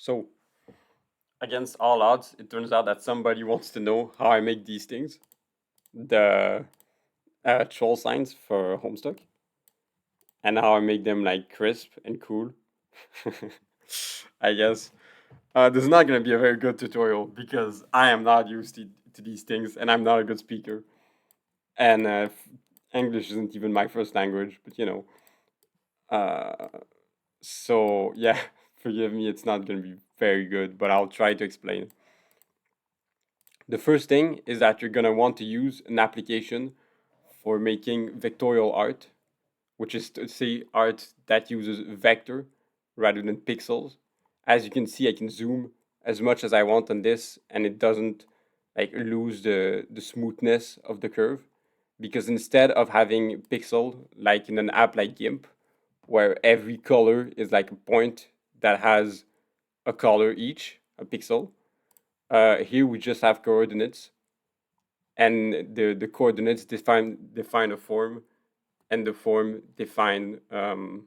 So, against all odds, it turns out that somebody wants to know how I make these things. The troll signs for Homestuck. And how I make them like crisp and cool. I guess. This is not going to be a very good tutorial because I am not used to these things and I'm not a good speaker. And English isn't even my first language, but you know. Uh, so, yeah, forgive me, it's not going to be very good, but I'll try to explain. The first thing is that you're going to want to use an application for making vectorial art, which is to say art that uses vector rather than pixels. As you can see, I can zoom as much as I want on this and it doesn't like lose the smoothness of the curve, because instead of having pixel like in an app like GIMP where every color is like a point that has a color each, a pixel, here we just have coordinates, and the coordinates define a form, and the form define and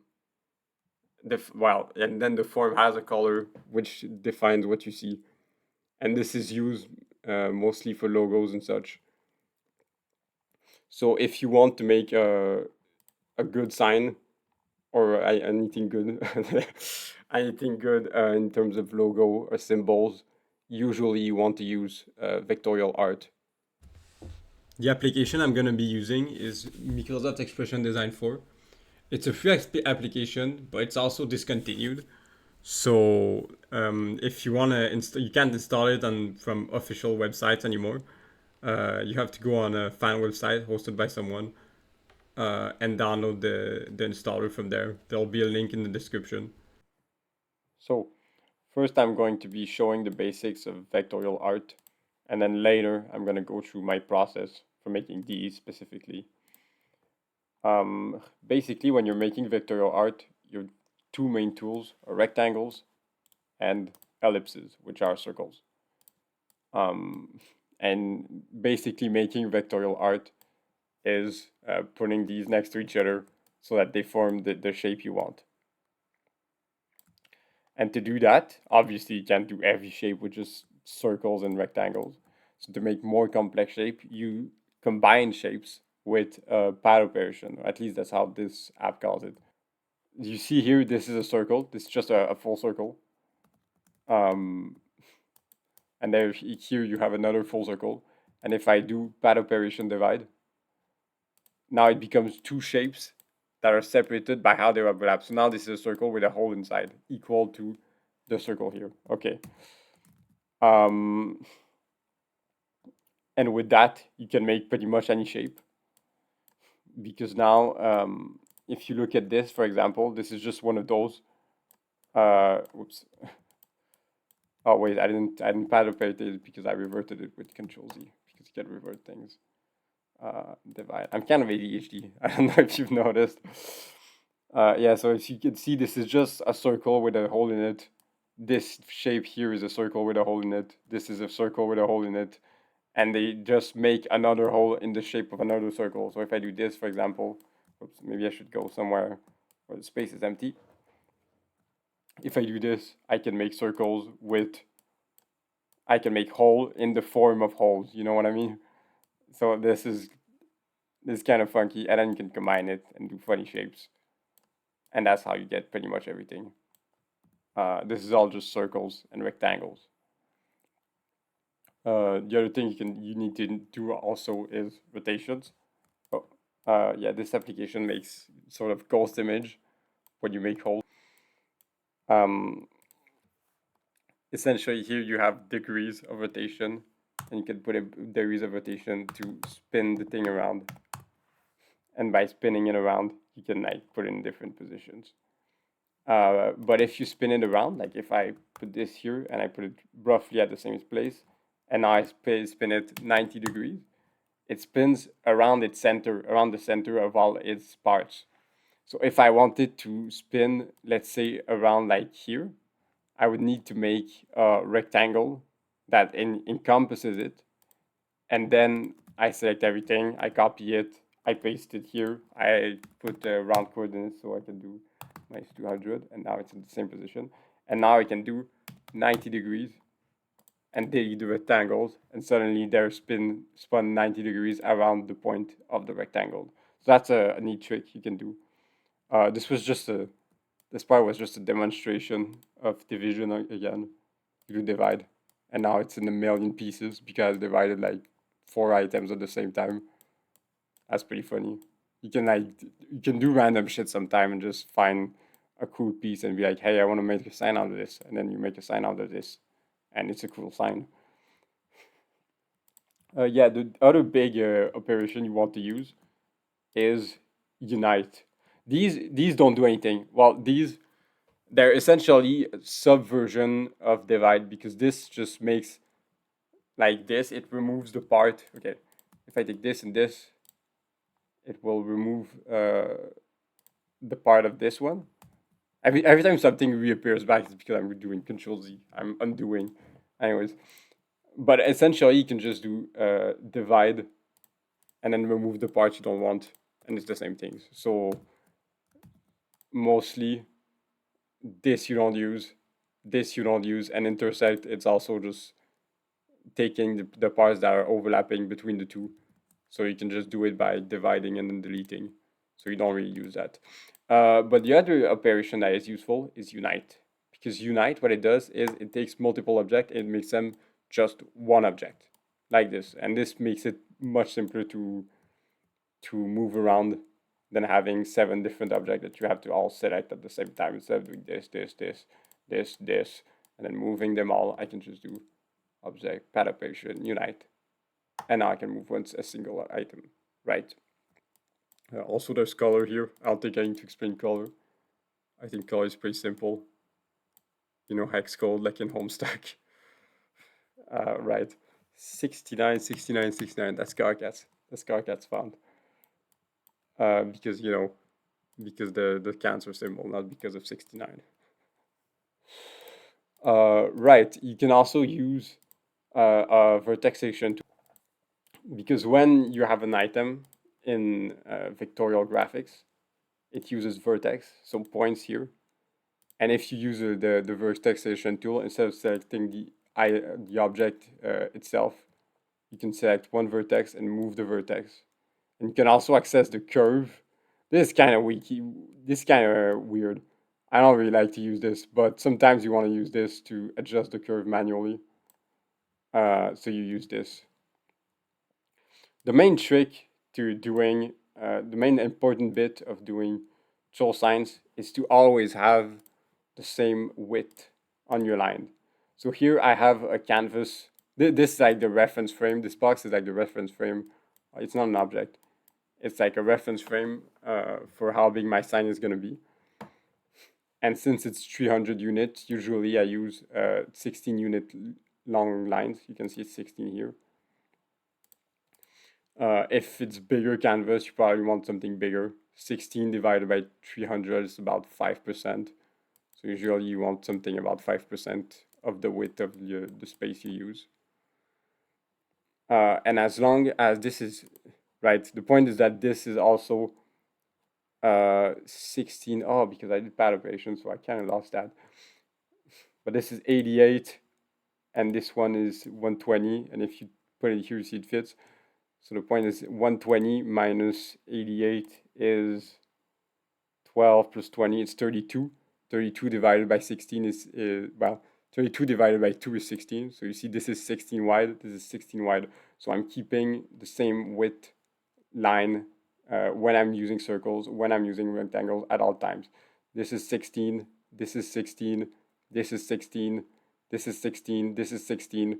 then the form has a color which defines what you see, and this is used mostly for logos and such. So if you want to make a good sign or anything good, anything good in terms of logo or symbols, usually you want to use Vectorial Art. The application I'm going to be using is Microsoft Expression Design 4. It's a free application, but it's also discontinued. So if you want to install, you can't install it from official websites anymore. You have to go on a fan website hosted by someone and download the installer from there. There'll be a link in the description. So first I'm going to be showing the basics of vectorial art, and then later I'm going to go through my process for making these specifically. Basically, when you're making vectorial art, your two main tools are rectangles and ellipses, which are circles. And basically making vectorial art is putting these next to each other so that they form the shape you want. And to do that, obviously you can't do every shape with just circles and rectangles. So to make more complex shape, you combine shapes with pad operation, or at least that's how this app calls it. You see here, this is a circle. This is just a full circle. And there here you have another full circle. And if I do pad operation divide, now it becomes two shapes that are separated by how they overlap. So now this is a circle with a hole inside, equal to the circle here. Okay. And with that, you can make pretty much any shape. Because now, if you look at this, for example, this is just one of those. Whoops. Oh wait, I didn't pad operate it because I reverted it with Control Z because you can revert things. Divide. I'm kind of ADHD. I don't know if you've noticed. Yeah, so as you can see, this is just a circle with a hole in it. This shape here is a circle with a hole in it. This is a circle with a hole in it. And they just make another hole in the shape of another circle. So if I do this, for example, oops, maybe I should go somewhere where the space is empty. If I do this, I can make circles with, I can make hole in the form of holes. You know what I mean? So this is kind of funky, and then you can combine it and do funny shapes. And that's how you get pretty much everything. This is all just circles and rectangles. The other thing you need to do also is rotations. Oh, yeah, this application makes sort of ghost image when you make holes. Essentially, here you have degrees of rotation, and you can put a degrees of rotation to spin the thing around. And by spinning it around, you can like put it in different positions. But if you spin it around, like if I put this here and I put it roughly at the same place, and now I spin it 90 degrees, it spins around its center, around the center of all its parts. So if I wanted to spin, let's say around like here, I would need to make a rectangle that encompasses it. And then I select everything, I copy it, I paste it here, I put the round coordinates so I can do minus 200, and now it's in the same position. And now I can do 90 degrees and delete the rectangles, and suddenly they're spun 90 degrees around the point of the rectangle. So that's a neat trick you can do. This part was just a demonstration of division again. You do divide, and now it's in a million pieces because I divided like 4 items at the same time. That's pretty funny. You can do random shit sometime and just find a cool piece and be like, hey, I want to make a sign out of this, and then you make a sign out of this, and it's a cool sign. Yeah, the other big operation you want to use is unite. These don't do anything. Well, they're essentially a subversion of divide because this just makes like this. It removes the part. Okay, if I take this and this, it will remove the part of this one. Every time something reappears back, it's because I'm doing Control Z. I'm undoing. Anyways, but essentially you can just do divide and then remove the parts you don't want, and it's the same thing. So mostly this you don't use, this you don't use, and intersect, it's also just taking the parts that are overlapping between the two. So you can just do it by dividing and then deleting. So you don't really use that. But the other operation that is useful is unite. Because unite, what it does is it takes multiple objects and makes them just one object, like this. And this makes it much simpler to move around than having 7 different objects that you have to all select at the same time. Instead of doing this, this, this, this, this, and then moving them all, I can just do object, pad operation, unite. And now I can move once a single item, right? Also, there's color here. I don't think I need to explain color. I think color is pretty simple. You know, hex code like in Homestuck. Right. 69, 69, 69. That's Carcats. That's Carcats found. Because, you know, because the cancer symbol, not because of 69. Right. You can also use a vertexation tool because when you have an item in Vectorial graphics, it uses vertex, so points here. And if you use the vertexation tool, instead of selecting the object itself, you can select one vertex and move the vertex. And you can also access the curve. This is kind of weak. This is kind of weird. I don't really like to use this, but sometimes you want to use this to adjust the curve manually. So you use this. The main trick to doing, the main important bit of doing troll signs is to always have the same width on your line. So here I have a canvas. This is like the reference frame. This box is like the reference frame. It's not an object. It's like a reference frame for how big my sign is going to be. And since it's 300 units, usually I use 16 unit long lines. You can see it's 16 here. If it's bigger canvas, you probably want something bigger. 16 divided by 300 is about 5%. So usually you want something about 5% of the width of the space you use. And as long as this is, right, the point is that this is also 16, oh, because I did pad operation, so I kind of lost that. But this is 88, and this one is 120, and if you put it here, you see it fits. So the point is 120 minus 88 is 12 plus 20, it's 32. 32 divided by 16 is, well, 32 divided by 2 is 16. So you see this is 16 wide, this is 16 wide. So I'm keeping the same width line when I'm using circles, when I'm using rectangles at all times. This is 16, this is 16, this is 16, this is 16, this is 16.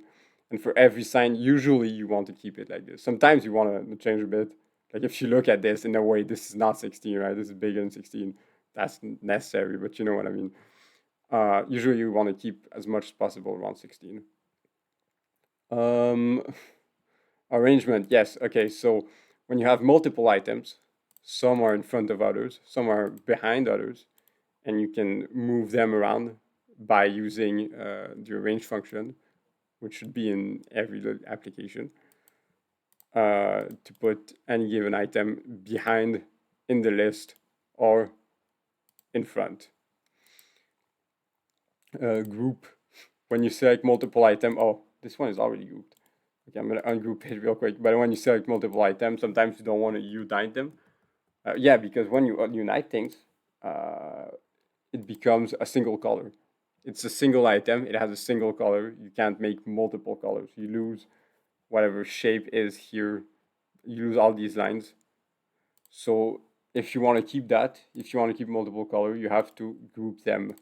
And for every sign, usually you want to keep it like this. Sometimes you want to change a bit. Like if you look at this in a way, this is not 16, right? This is bigger than 16. That's necessary, but you know what I mean. Usually you want to keep as much as possible around 16. Arrangement, yes. Okay, so when you have multiple items, some are in front of others, some are behind others, and you can move them around by using the arrange function, which should be in every application, to put any given item behind in the list or in front. Group, when you select multiple item, oh, this one is already grouped. Okay, I'm gonna ungroup it real quick. But when you select multiple items, sometimes you don't want to unite them. Yeah, because when you unite things, uh, it becomes a single color. It's a single item. It has a single color. You can't make multiple colors. You lose whatever shape is here. You lose all these lines. So if you want to keep that, if you want to keep multiple color, you have to group them,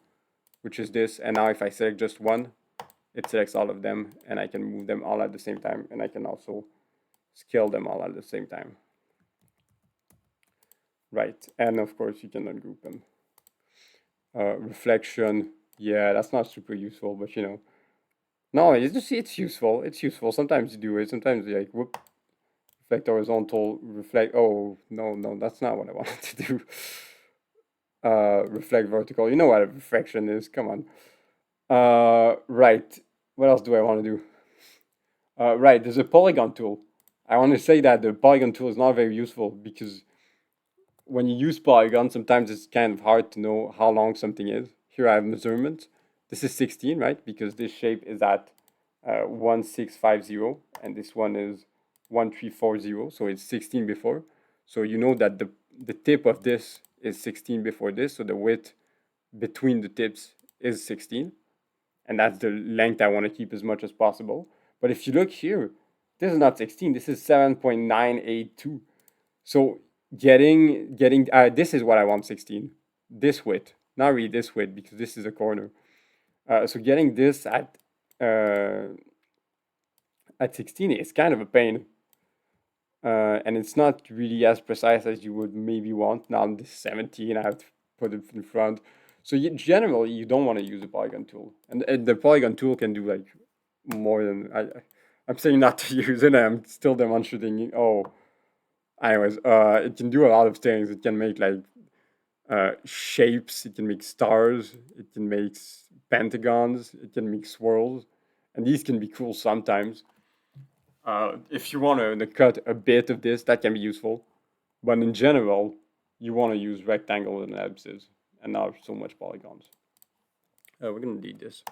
which is this. And now if I select just one, it selects all of them, and I can move them all at the same time, and I can also scale them all at the same time. Right, and of course you can ungroup them. Reflection, yeah, that's not super useful, but you know. No, it's useful. It's useful. Sometimes you do it. Sometimes you like whoop, reflect horizontal, reflect. Oh no, that's not what I wanted to do. Reflect vertical. You know what a reflection is? Come on. Right. What else do I want to do? Right. There's a polygon tool. I want to say that the polygon tool is not very useful because when you use polygon, sometimes it's kind of hard to know how long something is. Here I have measurement. This is 16, right? Because this shape is at 1650, and this one is 1340, so it's 16 before. So you know that the tip of this is 16 before this, so the width between the tips is 16, and that's the length I want to keep as much as possible. But if you look here, this is not 16, this is 7.982. So getting this is what I want 16. This width, not really this width because this is a corner. So getting this at 16 is kind of a pain. And it's not really as precise as you would maybe want. Now I'm this 17, I have to put it in front. So generally, you don't want to use a polygon tool, and the polygon tool can do like more than I'm saying not to use it. I'm still demonstrating. Oh, anyways, it can do a lot of things. It can make like shapes. It can make stars. It can make pentagons. It can make swirls, and these can be cool sometimes. If you want to cut a bit of this, that can be useful. But in general, you want to use rectangles and ellipses, and not so much polygons. We're gonna need this.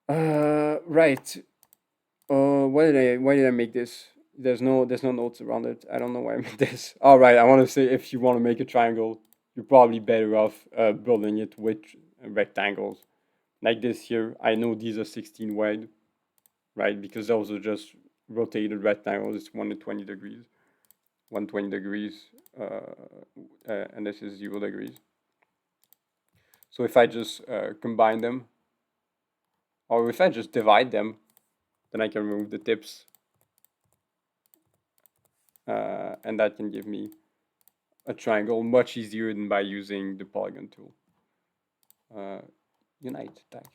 Right. Why did I make this? There's no notes around it. I don't know why I made this. All right. I want to say if you want to make a triangle, you're probably better off building it with rectangles like this here. I know these are 16 wide, right? Because those are just rotated rectangles. It's 120 degrees, 120 degrees, and this is 0 degrees. So if I just combine them, or if I just divide them, then I can remove the tips, and that can give me a triangle much easier than by using the polygon tool. Unite, tag.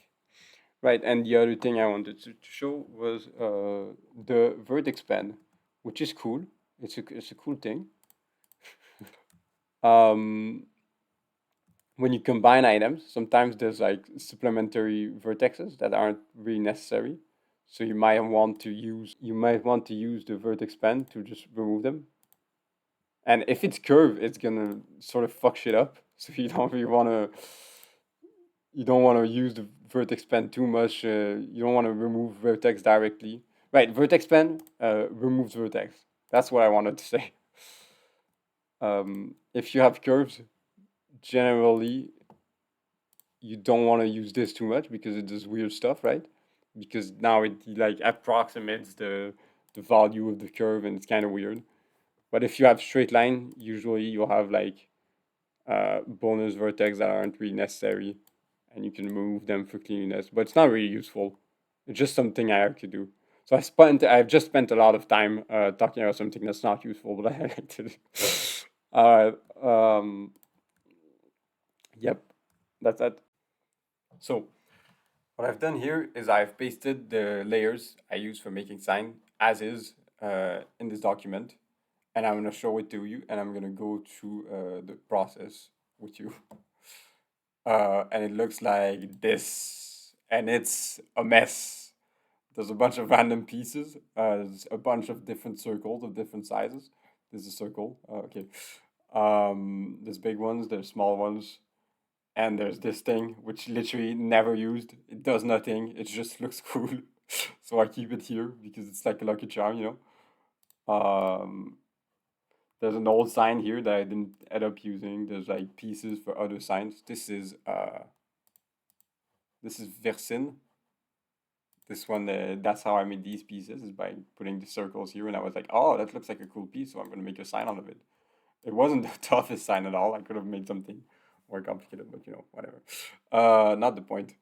Right, and the other thing I wanted to show was the vertex pen, which is cool. It's a cool thing. When you combine items, sometimes there's like supplementary vertexes that aren't really necessary. So you might want to use the vertex pen to just remove them. And if it's curved, it's gonna sort of fuck shit up. So you don't really wanna you don't want to use the vertex pen too much. You don't want to remove vertex directly. Right, vertex pen removes vertex. That's what I wanted to say. If you have curves, generally you don't want to use this too much because it does weird stuff, right? Because now it like approximates the value of the curve and it's kind of weird. But if you have straight line, usually you'll have like bonus vertex that aren't really necessary, and you can move them for cleanliness. But it's not really useful. It's just something I have to do. So I've just spent a lot of time talking about something that's not useful, but I like to do. All right. Yep, that's it. So what I've done here is I've pasted the layers I use for making sign as is in this document, and I'm gonna show it to you, and I'm gonna go through the process with you. And it looks like this, and it's a mess. There's a bunch of random pieces. There's a bunch of different circles of different sizes. There's a circle. Okay. There's big ones. There's small ones, and there's this thing which literally never used. It does nothing. It just looks cool. So I keep it here because it's like a lucky charm, you know. There's an old sign here that I didn't end up using. There's like pieces for other signs. This is Versin. This one, that's how I made these pieces, is by putting the circles here. And I was like, oh, that looks like a cool piece, so I'm gonna make a sign out of it. It wasn't the toughest sign at all. I could have made something more complicated, but you know, whatever. Not the point.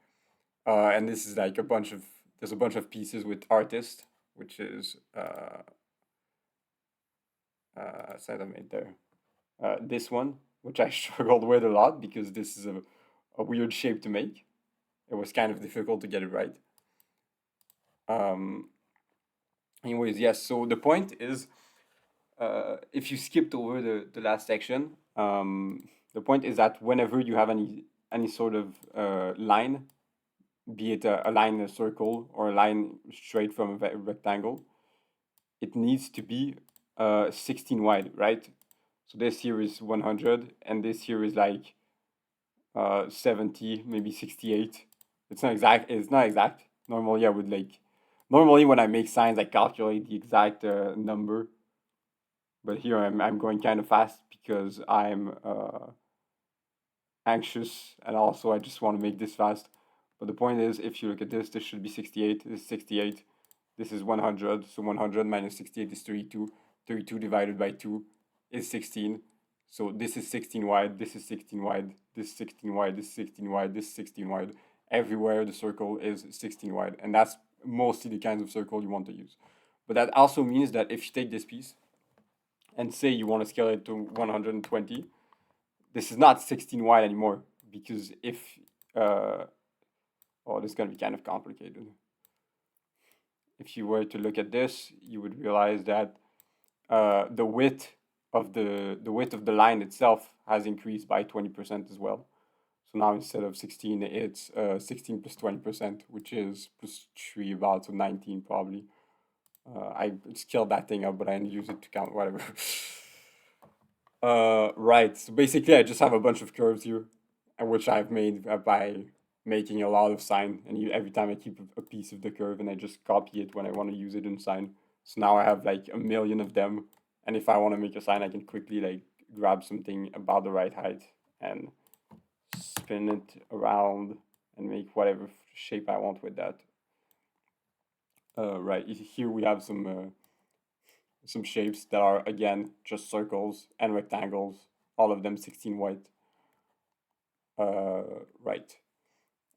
And this is like there's a bunch of pieces with artist, which is side I made there. This one, which I struggled with a lot because this is a weird shape to make. It was kind of difficult to get it right. Um, anyways, yes. So the point is, if you skipped over the last section, the point is that whenever you have any sort of line, be it a line in a circle or a line straight from a rectangle, it needs to be 16 wide, right? So this here is 100, and this here is like 70, maybe 68. It's not exact. It's not exact. Normally, I would like. Normally, when I make signs, I calculate the exact number. But here I'm going kind of fast because I'm anxious, and also I just want to make this fast. But the point is, if you look at this, this should be 68. This is 68. This is 100. So 100 minus 68 is 32. 32 divided by 2 is 16. So this is 16 wide. This is 16 wide. This is 16 wide. This is 16 wide. This is 16 wide. Everywhere the circle is 16 wide. And that's mostly the kinds of circle you want to use. But that also means that if you take this piece and say you want to scale it to 120, this is not 16 wide anymore, because if oh, this is going to be kind of complicated. If you were to look at this, you would realize that the width of the line itself has increased by 20% as well. So now instead of 16, it's 16 plus 20%, which is plus 3, about so 19 probably. I scaled that thing up, but I didn't use it to count whatever. Right. So basically, I just have a bunch of curves here, which I've made by making a lot of sign. And every time I keep a piece of the curve, and I just copy it when I want to use it in sign. So now I have like a million of them. And if I want to make a sign, I can quickly like grab something about the right height and spin it around and make whatever shape I want with that. Right. Here we have some shapes that are again just circles and rectangles, all of them 16 white. Right,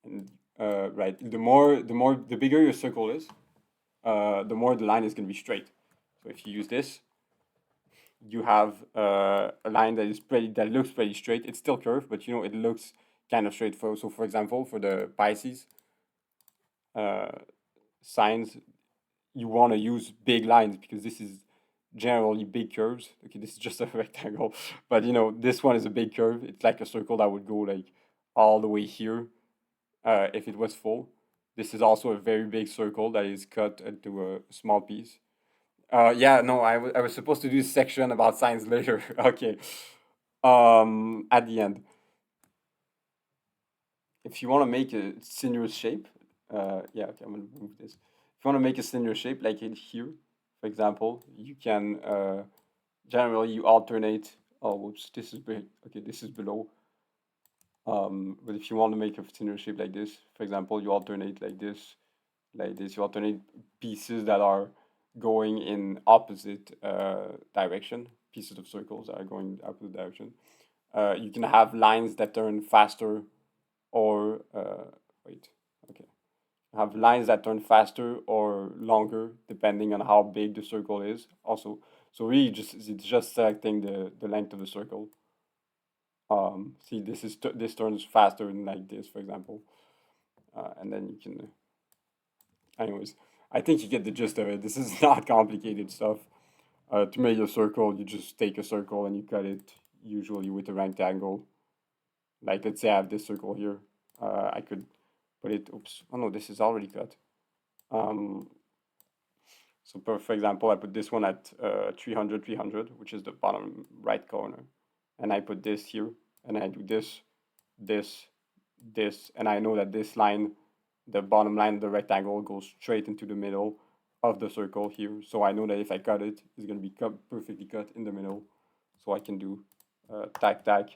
and right. The bigger your circle is, the more the line is going to be straight. So if you use this, you have a line that looks pretty straight. It's still curved, but you know it looks kind of straight. So for example, for the Pisces signs, you want to use big lines because this is generally big curves. Okay, this is just a rectangle, but you know this one is a big curve. It's like a circle that would go like all the way here if it was full. This is also a very big circle that is cut into a small piece. Yeah, no, I was supposed to do a section about signs later. Okay. At the end, if you want to make a sinuous shape, yeah, okay, I'm gonna move this. If you want to make a sinuous shape like it here, for example, you can generally you alternate. Oh, whoops, this is big. Okay, this is below. But if you want to make a sinuous shape like this, for example, you alternate like this, like this. You alternate pieces that are going in opposite direction. Pieces of circles that are going opposite direction. You can have lines that turn faster, or wait, okay, have lines that turn faster or longer depending on how big the circle is. Also, so really, it's just selecting the length of the circle. See, this turns faster than like this, for example, and then you can. Anyways, I think you get the gist of it. This is not complicated stuff. To make a circle, you just take a circle and you cut it usually with a rectangle. Like let's say I have this circle here. I could put it. Oops. Oh no, this is already cut. So for example, I put this one at 300, 300, which is the bottom right corner. And I put this here, and I do this, this, this, and I know that this line, the bottom line of the rectangle, goes straight into the middle of the circle here. So I know that if I cut it, it's going to be perfectly cut in the middle. So I can do tag tag,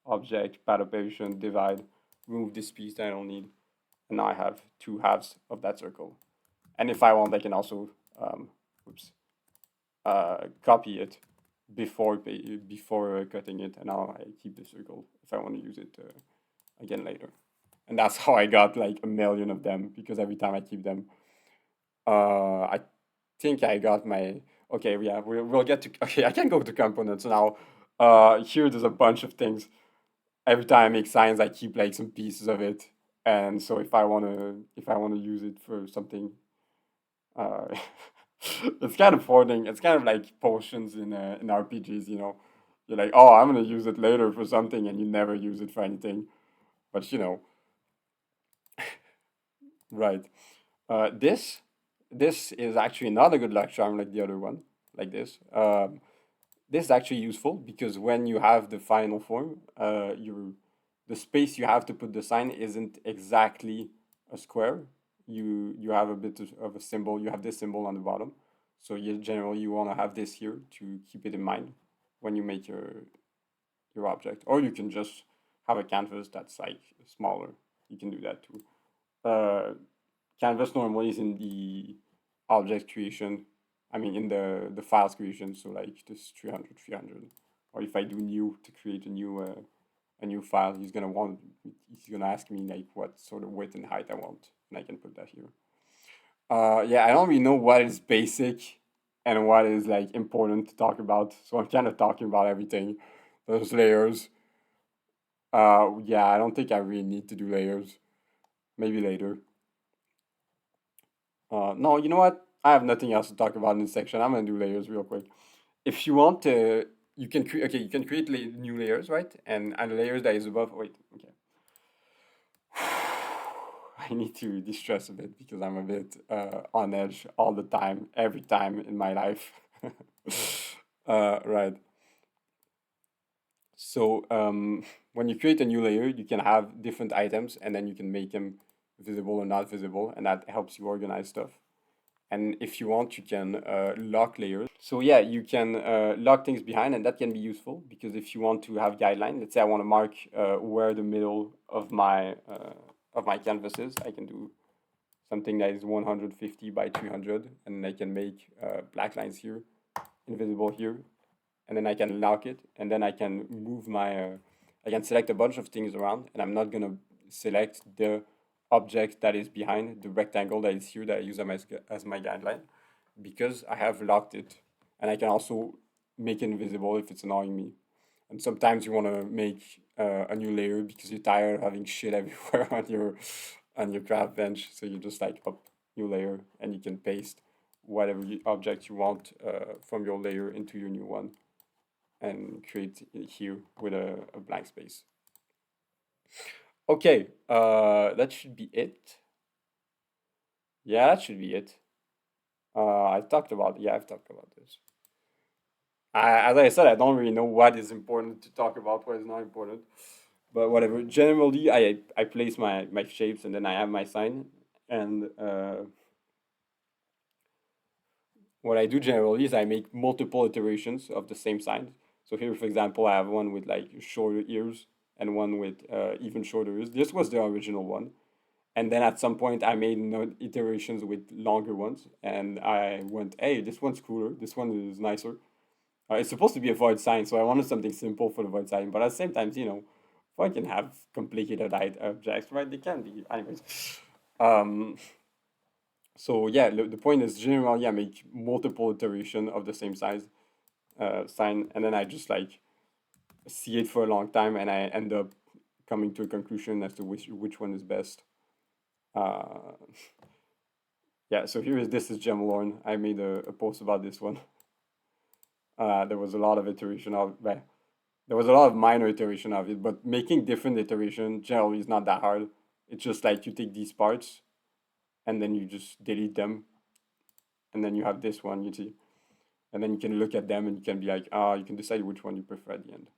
object, pad operation, divide, remove this piece that I don't need, and now I have two halves of that circle. And if I want, I can also oops, copy it before cutting it, and now I keep the circle if I want to use it again later. And that's how I got like a million of them, because every time I keep them, I think I got my okay. Yeah, we'll get to okay. I can go to components now. Here there's a bunch of things. Every time I make signs, I keep like some pieces of it, and so if I wanna use it for something, uh, it's kind of hoarding. It's kind of like potions in RPGs. You're like, oh, I'm gonna use it later for something, and you never use it for anything. But right. This is actually not a good luck charm like the other one, like this. This is actually useful because when you have the final form, the space you have to put the sign isn't exactly a square. You have a bit of a symbol. You have this symbol on the bottom, so generally you want to have this here to keep it in mind when you make your object. Or you can just have a canvas that's like smaller. You can do that too. Uh, Canvas normally is in the object creation. I mean, in the files creation. So like this 300, 300. Or if I do new to create a new file, he's gonna ask me like what sort of width and height I want, and I can put that here. Yeah, I don't really know what is basic and what is like important to talk about. So I'm kind of talking about everything. Those layers. Yeah, I don't think I really need to do layers. Maybe later. No, you know what? I have nothing else to talk about in this section. I'm gonna do layers real quick. If you want to, you can create. Okay, you can create new layers, right? And the layers that is above. Wait, okay. I need to distress a bit because I'm a bit on edge all the time, every time in my life. Right. So when you create a new layer, you can have different items, and then you can make them visible or not visible, and that helps you organize stuff. And if you want, you can lock layers. So yeah, you can lock things behind, and that can be useful because if you want to have guideline, let's say I want to mark where the middle of my canvas is, I can do something that is 150 by 300, and I can make black lines here, invisible here, and then I can lock it, and then I can move I can select a bunch of things around, and I'm not gonna select the object that is behind the rectangle that is here that I use as my guideline because I have locked it, and I can also make it invisible if it's annoying me. And sometimes you want to make a new layer because you're tired of having shit everywhere on your craft bench, so you just like up new layer, and you can paste whatever object you want from your layer into your new one and create it here with a blank space. Okay, that should be it. Yeah, that should be it. I've talked about this. As I said, I don't really know what is important to talk about, what is not important, but whatever. Generally, I place my shapes and then I have my sign, and what I do generally is I make multiple iterations of the same sign. So here, for example, I have one with like shorter ears and one with even shorter ears. This was the original one. And then at some point, I made iterations with longer ones. And I went, hey, this one's cooler. This one is nicer. It's supposed to be a void sign, so I wanted something simple for the void sign. But at the same time, void can have complicated objects, right? They can be. Anyways. Um, so yeah, the point is generally I make multiple iteration of the same size sign, and then I just like see it for a long time, and I end up coming to a conclusion as to which one is best. Uh, yeah, so this is Gemlorn. I made a post about this one. There was a lot of iteration of well, there was a lot of minor iteration of it, but making different iteration generally is not that hard. It's just like you take these parts and then you just delete them, and then you have this one, you see, and then you can look at them and you can be like, you can decide which one you prefer at the end.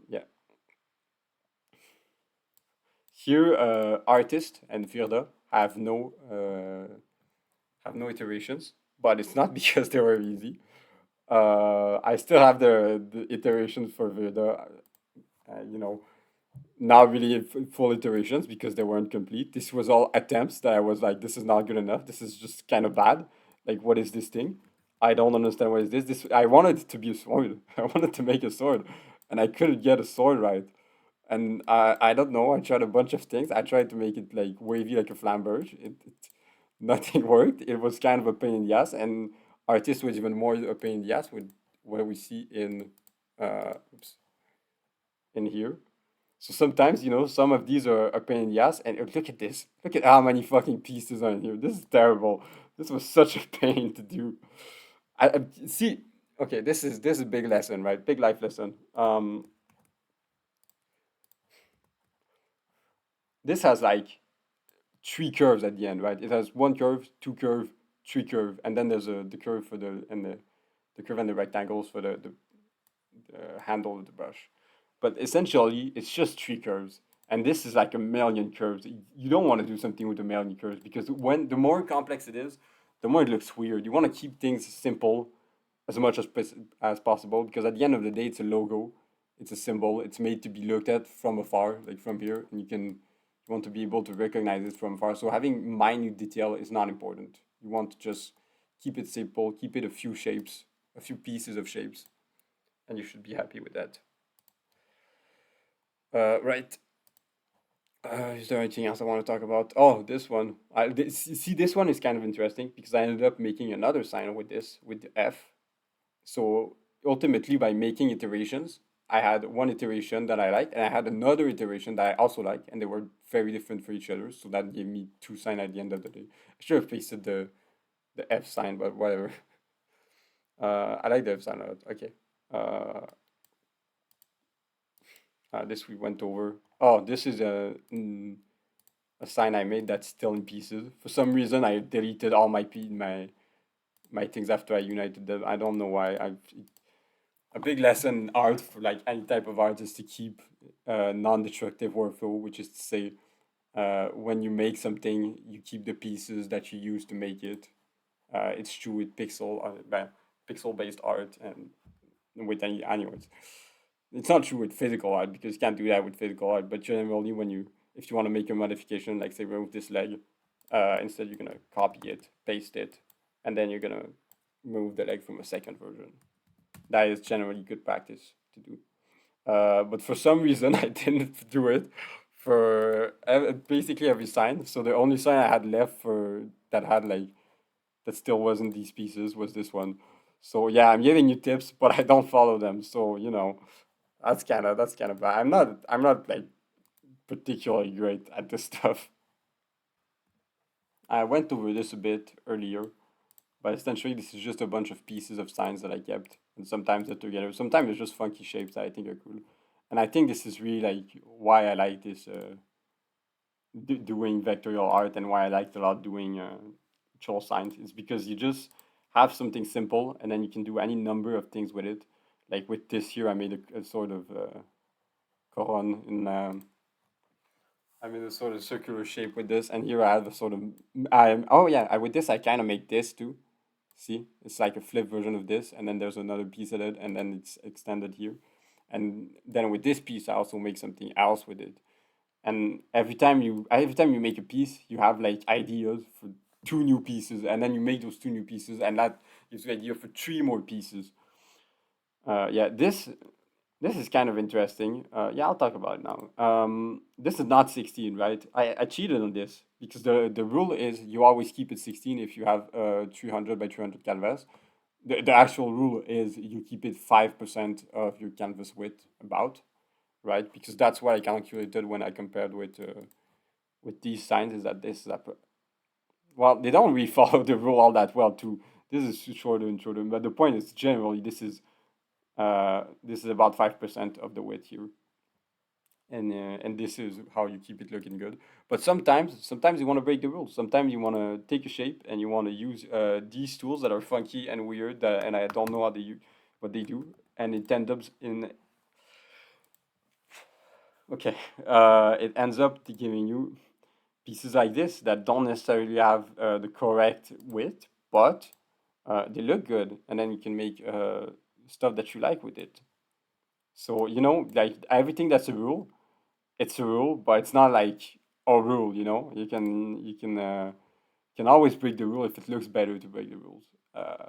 Yeah. Here, artist and Virda have no iterations, but it's not because they were easy. I still have the iterations for Virda, you know, not really full iterations because they weren't complete. This was all attempts that I was like, this is not good enough. This is just kind of bad. Like, what is this thing? I don't understand what is this. This I wanted it to be a sword. I wanted to make a sword, and I couldn't get a sword right. And I don't know. I tried a bunch of things. I tried to make it like wavy like a flamberge. Nothing worked. It was kind of a pain in the ass, and artist was even more a pain in the ass with what we see oops, in here. So sometimes, some of these are a pain in the ass, and look at this. Look at how many fucking pieces are in here. This is terrible. This was such a pain to do. See. Okay, this is a big lesson, right? Big life lesson. This has like three curves at the end, right? It has one curve, two curve, three curve, and then there's the curve for the curve and the rectangles for the handle of the brush. But essentially, it's just three curves, and this is like a million curves. You don't want to do something with a million curves because when the more complex it is, the more it looks weird. You want to keep things simple as much as possible because at the end of the day, it's a logo, it's a symbol, it's made to be looked at from afar, like from here, and you want to be able to recognize it from far. So having minute detail is not important. You want to just keep it simple, keep it a few shapes, a few pieces of shapes, and you should be happy with that. Right. Is there anything else I want to talk about? Oh, this one. See, this one is kind of interesting because I ended up making another sign with this, with the F. So ultimately, by making iterations, I had one iteration that I liked, and I had another iteration that I also liked, and they were very different for each other. So that gave me two signs at the end of the day. I should have pasted the F sign, but whatever. I like the F sign a lot. Okay. Uh, this we went over. Oh, this is a sign I made that's still in pieces. For some reason, I deleted all my things after I united them. I don't know why. A big lesson in art for like any type of art is to keep non-destructive workflow, which is to say, when you make something, you keep the pieces that you use to make it. It's true with pixel-based art and with anyways. It's not true with physical art because you can't do that with physical art. But generally, if you want to make a modification, like say remove this leg, instead you're gonna copy it, paste it, and then you're gonna move the leg from a second version. That is generally good practice to do. But for some reason, I didn't do it for basically every sign. So the only sign I had left for that had like that still wasn't these pieces was this one. So yeah, I'm giving you tips, but I don't follow them. So that's kind of bad. I'm not like particularly great at this stuff. I went over this a bit earlier, but essentially this is just a bunch of pieces of signs that I kept, and sometimes they're together. Sometimes it's just funky shapes that I think are cool, and I think this is really like why I like this doing vectorial art and why I liked a lot doing troll signs is because you just have something simple and then you can do any number of things with it. Like with this here, I made a sort of coron in I made a sort of circular shape with this, and here I have a sort of oh yeah, with this I kind of make this too. See, it's like a flip version of this, and then there's another piece of it, and then it's extended here, and then with this piece I also make something else with it. And every time you make a piece, you have like ideas for two new pieces, and then you make those two new pieces, and that gives you idea for three more pieces. Yeah, this is kind of interesting. Yeah, I'll talk about it now. This is not 16, right? I cheated on this because the rule is you always keep it 16 if you have 300 by 300 canvas. The actual rule is you keep it 5% of your canvas width about, right? Because that's what I calculated when I compared with these signs. Is that this is well, they don't really follow the rule all that well too. This is shorter and shorter, but the point is generally this is about 5% of the width here, and this is how you keep it looking good. But sometimes you want to break the rules. Sometimes you want to take a shape and you want to use these tools that are funky and weird, and I don't know what they do, and it ends up in Okay, it ends up giving you pieces like this that don't necessarily have the correct width, but they look good, and then you can make stuff that you like with it. So you know, like everything that's a rule, it's a rule, but it's not like a rule. You know, you can always break the rule if it looks better to break the rules. Uh,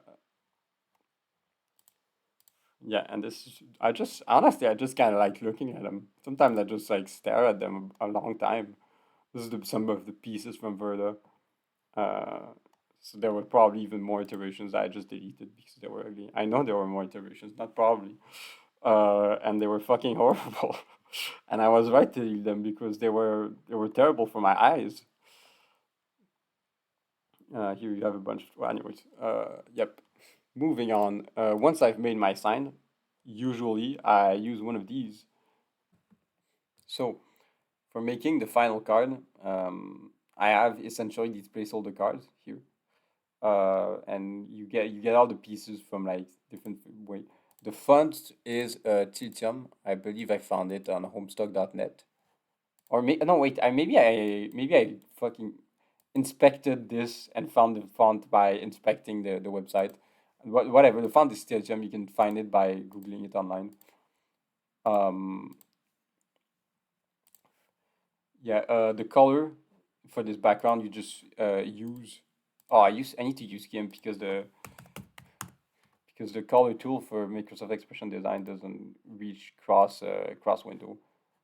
yeah, and I just honestly, I just kind of like looking at them. Sometimes I just like stare at them a long time. This is some of the pieces from Verda. Uh, so there were probably even more iterations that I just deleted because they were ugly. I know there were more iterations, not probably. And they were fucking horrible. And I was right to delete them because they were terrible for my eyes. Here you have a bunch. Well, anyways, yep. Moving on. Once I've made my sign, usually I use one of these. So for making the final card, I have essentially these placeholder cards here. And you get all the pieces from like different way. The font is Tiltium. I believe I found it on Homestuck.net. Or no, wait. Maybe I fucking inspected this and found the font by inspecting the website. Whatever. The font is Tiltium. You can find it by googling it online. Um, yeah. The color for this background you just use. Oh, I need to use GIMP because the color tool for Microsoft Expression Design doesn't reach cross window.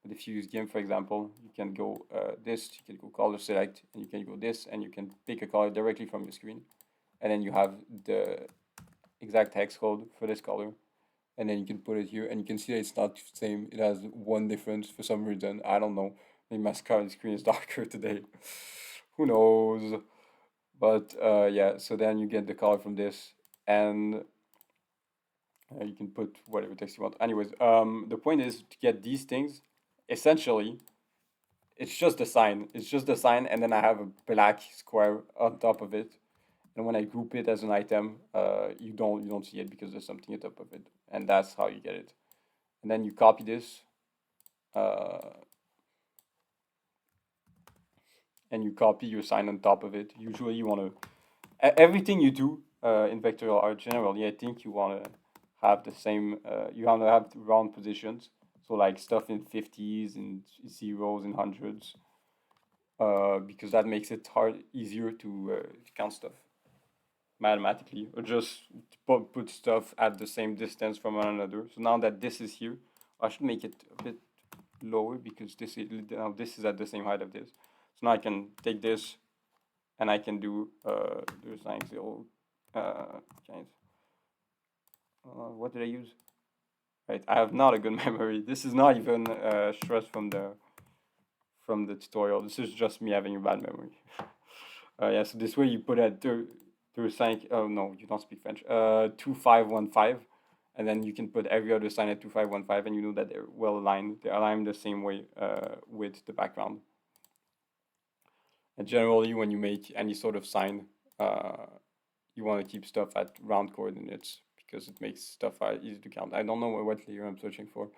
But if you use GIMP, for example, you can go this, you can go color select, and you can go this, and you can pick a color directly from your screen, and then you have the exact hex code for this color, and then you can put it here, and you can see that it's not the same. It has one difference for some reason. I don't know. Maybe my current screen is darker today. Who knows? But yeah, so then you get the color from this, and you can put whatever text you want. Anyways, the point is to get these things. Essentially, it's just a sign. It's just a sign, and then I have a black square on top of it. And when I group it as an item, you don't see it because there's something on top of it, and that's how you get it. And then you copy this, uh, and you copy your sign on top of it. Usually, you want to everything you do in vectorial art generally, I think you want to have the same. You want to have round positions, so like stuff in fifties and zeros and hundreds, because that makes it easier to count stuff mathematically, or just put stuff at the same distance from one another. So now that this is here, I should make it a bit lower because this is now this is at the same height of this. So now I can take this and I can do there's like zero Giants. What did I use? Right, I have not a good memory. This is not even stress from the tutorial. This is just me having a bad memory. Yeah, so this way you put it through sign. Oh no, you don't speak French. 2515, and then you can put every other sign at 2515, and you know that they're well aligned. They're aligned the same way with the background. And generally, when you make any sort of sign, uh, you want to keep stuff at round coordinates because it makes stuff easy to count. I don't know what layer I'm searching for.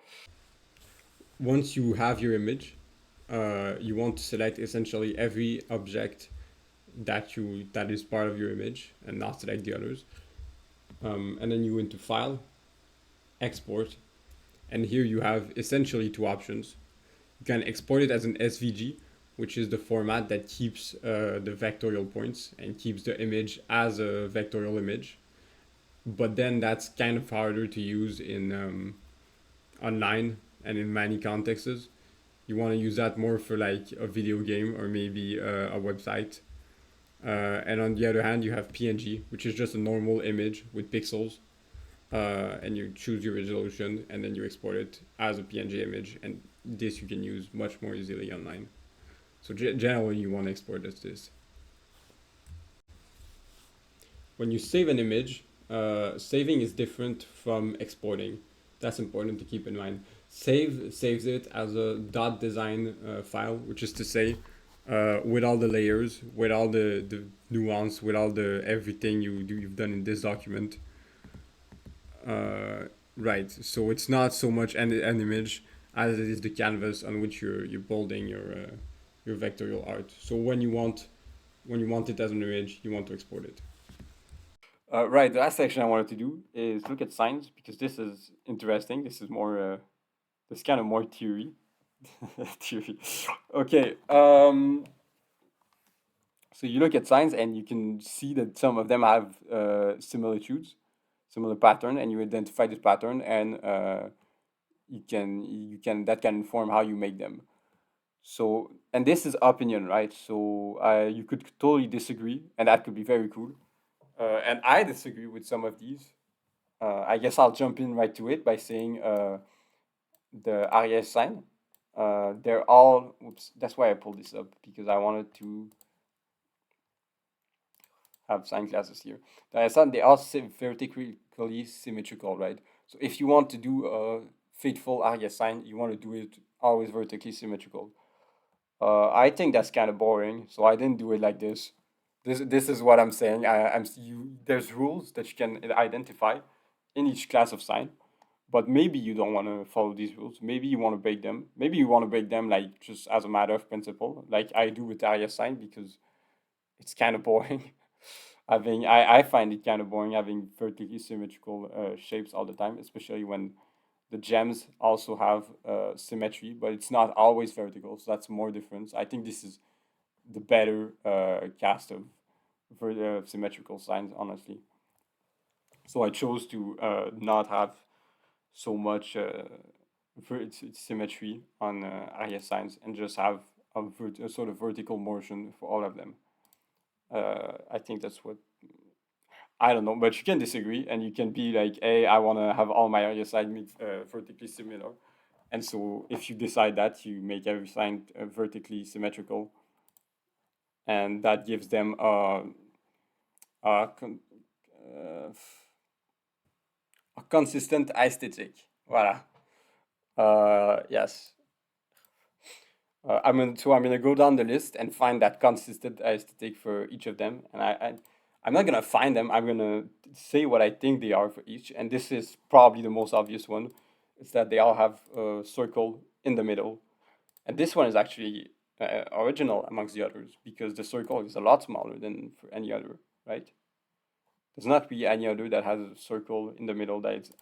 Once you have your image, you want to select essentially every object that is part of your image and not select the others. And then you go into File, Export, and here you have essentially two options. You can export it as an SVG, which is the format that keeps the vectorial points and keeps the image as a vectorial image. But then that's kind of harder to use in online and in many contexts. You want to use that more for like a video game or maybe a website. And on the other hand, you have PNG, which is just a normal image with pixels. And you choose your resolution and then you export it as a PNG image. And this you can use much more easily online. So generally, you want to export this. When you save an image, saving is different from exporting. That's important to keep in mind. Saves it as a .design file, which is to say, with all the layers, with all the nuance, with all the everything you've done in this document. Right. So it's not so much an image as it is the canvas on which you're building your vectorial art. So when you want it as an image, you want to export it. Right. The last section I wanted to do is look at signs because this is interesting. This is more this kind of more theory. Theory. Okay. So you look at signs and you can see that some of them have similitudes, similar pattern, and you identify this pattern, and you can that can inform how you make them. So, and this is opinion, right? So you could totally disagree, and that could be very cool. And I disagree with some of these. I guess I'll jump in right to it by saying the Ariel sign. They're all. Oops, that's why I pulled this up because I wanted to have sign classes here. The Ariel sign, they are vertically symmetrical, right? So if you want to do a faithful Ariel sign, you want to do it always vertically symmetrical. I think that's kind of boring, so I didn't do it like this. This is what I'm saying. There's rules that you can identify in each class of sign, but maybe you don't want to follow these rules. Maybe you want to break them. Maybe you want to break them like just as a matter of principle, like I do with area sign because it's kind of boring. I find it kind of boring having vertically symmetrical shapes all the time, especially when the gems also have symmetry, but it's not always vertical, so that's more difference. I think this is the better cast of for the symmetrical signs, honestly. So I chose to not have so much symmetry on area signs and just have a sort of vertical motion for all of them. I think that's what I don't know, but you can disagree and you can be like, hey, I want to have all my area signs vertically similar. And so if you decide that, you make every sign vertically symmetrical, and that gives them a, uh, a consistent aesthetic. Voilà. Yes. I'm gonna go down the list and find that consistent aesthetic for each of them, and I'm not gonna find them. I'm gonna say what I think they are for each, and this is probably the most obvious one. It's that they all have a circle in the middle, and this one is actually original amongst the others because the circle is a lot smaller than for any other, right? There's not really any other that has a circle in the middle that is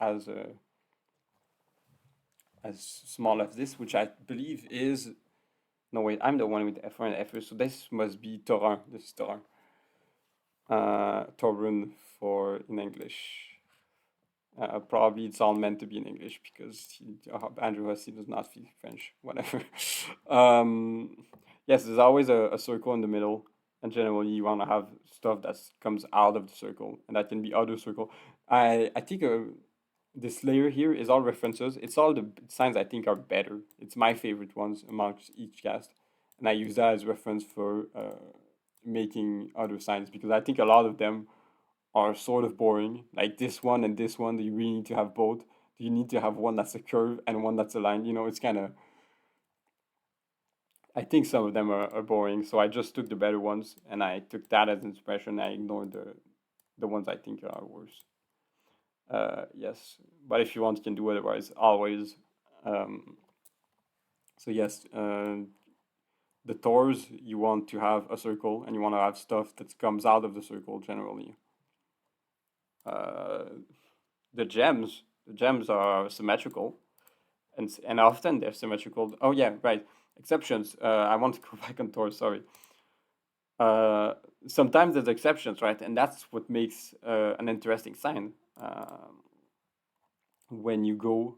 as small as this, which I believe is. No, wait, I'm the one with F1 and F2, so this must be Torun. This is Torun. Torun for in English. Probably it's all meant to be in English because Andrew Hussey does not speak French. Whatever. Yes, there's always a circle in the middle, and generally you want to have stuff that comes out of the circle, and that can be other circle. I think this layer here is all references. It's all the signs I think are better. It's my favorite ones amongst each cast, and I use that as reference for making other signs because I think a lot of them are sort of boring. Like this one and this one, you really need to have both. You need to have one that's a curve and one that's a line. You know, it's kind of. I think some of them are boring, so I just took the better ones and I took that as inspiration. I ignored the ones I think are worse. Yes, but if you want, you can do otherwise. Always. Um, so yes, the tours you want to have a circle and you want to have stuff that comes out of the circle generally. Uh, the gems are symmetrical, and often they're symmetrical. Oh yeah, right. Exceptions. I want to go back on tours. Sorry. Uh, Sometimes there's exceptions, right? And that's what makes an interesting sign. When you go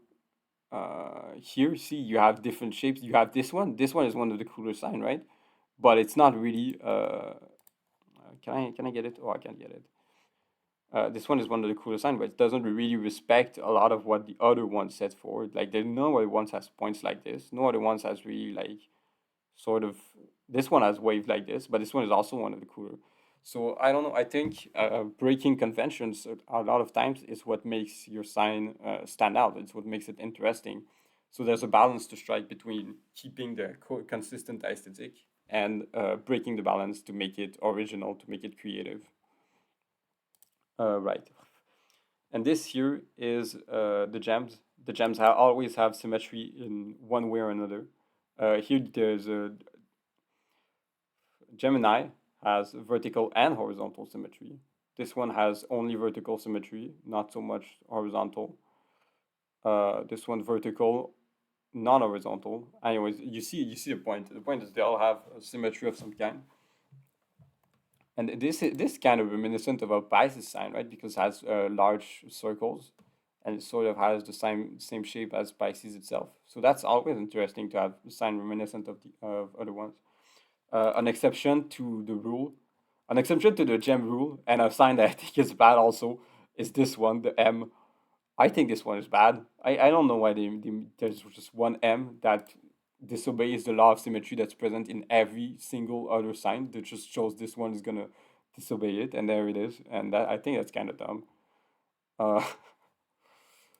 here, see, you have different shapes. You have this one. This one is one of the cooler sign, right? But it's not really. Can I get it? Oh, I can't get it. This one is one of the cooler signs, but it doesn't really respect a lot of what the other one set forward. Like there's no other ones has points like this. No other ones has really like sort of. This one has wave like this, but this one is also one of the cooler. So I don't know. I think breaking conventions a lot of times is what makes your sign stand out. It's what makes it interesting. So there's a balance to strike between keeping the consistent aesthetic and breaking the balance to make it original, to make it creative. Right. And this here is the gems the gems always have symmetry in one way or another. Here there's a Gemini has vertical and horizontal symmetry. This one has only vertical symmetry, not so much horizontal. This one vertical, non-horizontal. Anyways, you see the point. The point is they all have a symmetry of some kind. And this kind of reminiscent of a Pisces sign, right? Because it has large circles, and it sort of has the same shape as Pisces itself. So that's always interesting to have a sign reminiscent of the of other ones. An exception to the rule, an exception to the gem rule, and a sign that I think is bad also is this one, the M. I think this one is bad. I don't know why there's just one M that disobeys the law of symmetry that's present in every single other sign that just shows this one is gonna disobey it, and there it is. And that I think that's kind of dumb. Uh,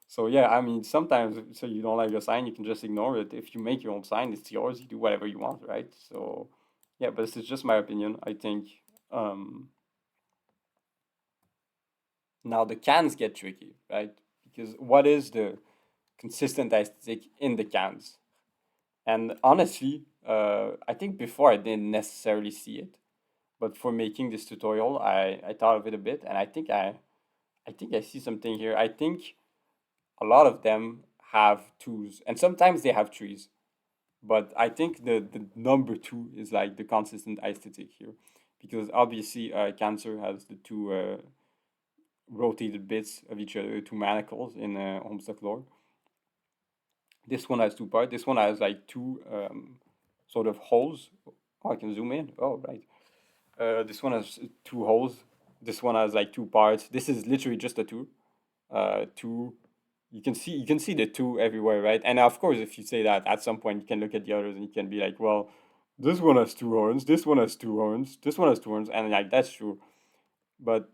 so yeah, I mean, sometimes so you don't like a sign, you can just ignore it. If you make your own sign, it's yours. You do whatever you want, right? So yeah, but this is just my opinion. I think um, now the cans get tricky, right? Because what is the consistent aesthetic in the cans? And honestly, I think before I didn't necessarily see it, but for making this tutorial, I thought of it a bit, and I think I see something here. I think a lot of them have twos, and sometimes they have threes. But I think the number two is like the consistent aesthetic here, because obviously Cancer has the two rotated bits of each other, two manacles in Homestuck lore. This one has two parts. This one has like two sort of holes. Oh, I can zoom in. Oh, right. This one has two holes. This one has like two parts. This is literally just a two. Two. You can see the two everywhere, right? And of course, if you say that, at some point you can look at the others and you can be like, well, this one has two horns. This one has two horns. This one has two horns, and like that's true. But